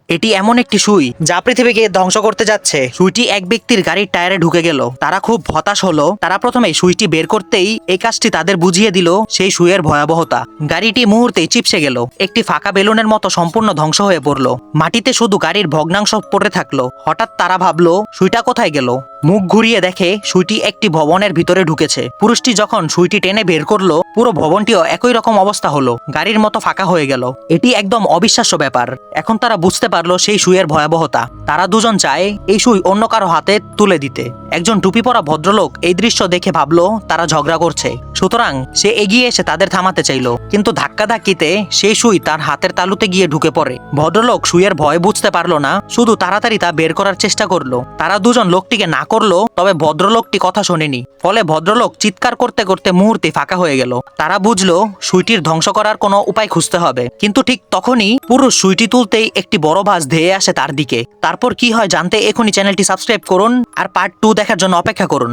এটি এমন একটি সুই যা পৃথিবীকে ধ্বংস করতে যাচ্ছে। সুইটি এক ব্যক্তির গাড়ির টায়ারে ঢুকে গেল। তারা খুব হতাশ হলো। তারা প্রথমে সুইটি বের করতেই এই কাজটি তাদের বুঝিয়ে দিল সেই সুইয়ের ভয়াবহতা। গাড়িটি মুহূর্তেই চিপসে গেল, একটি ফাঁকা বেলুনের মতো সম্পূর্ণ ধ্বংস হয়ে পড়ল। মাটিতে শুধু গাড়ির ভগ্নাংশ পড়ে থাকলো। হঠাৎ তারা ভাবলো, সুইটা কোথায় গেল? মুখ ঘুরিয়ে দেখে সুইটি একটি ভবনের ভিতরে ঢুকেছে। পুরুষটি যখন সুইটি টেনে বের করলো, পুরো ভবনটিও একই রকম অবস্থা হলো, গাড়ির মতো ফাঁকা হয়ে গেল। এটি একদম অবিশ্বাস্য ব্যাপার। এখন তারা বুঝতে পারলো সেই সুইয়ের ভয়াবহতা। তারা দুজন চায় এই সুই অন্য কারো হাতে তুলে দিতে। একজন টুপি পরা ভদ্রলোক এই দৃশ্য দেখে ভাবলো তারা ঝগড়া করছে, সুতরাং সে এগিয়ে এসে তাদের থামাতে চাইলো। কিন্তু ধাক্কাধাক্কিতে সেই সুই তার হাতের তালুতে গিয়ে ঢুকে পড়ে। ভদ্রলোক সুইয়ের ভয় বুঝতে পারলো না, শুধু তাড়াতাড়ি তা বের করার চেষ্টা করলো। তারা দুজন লোকটিকে না করলো, তবে ভদ্রলোকটি কথা শোনেনি। ফলে ভদ্রলোক চিৎকার করতে করতে মুহূর্তে ফাঁকা হয়ে গেল। তারা বুঝলো সুইটির ধ্বংস করার কোনো উপায় খুঁজতে হবে। কিন্তু ঠিক তখনই পুরুষ সুইটি তুলতেই একটি বড় বাস ধেয়ে আসে তার দিকে। তারপর কি হয় জানতে এখনই চ্যানেলটি সাবস্ক্রাইব করুন আর পার্ট 2 দেখার জন্য অপেক্ষা করুন।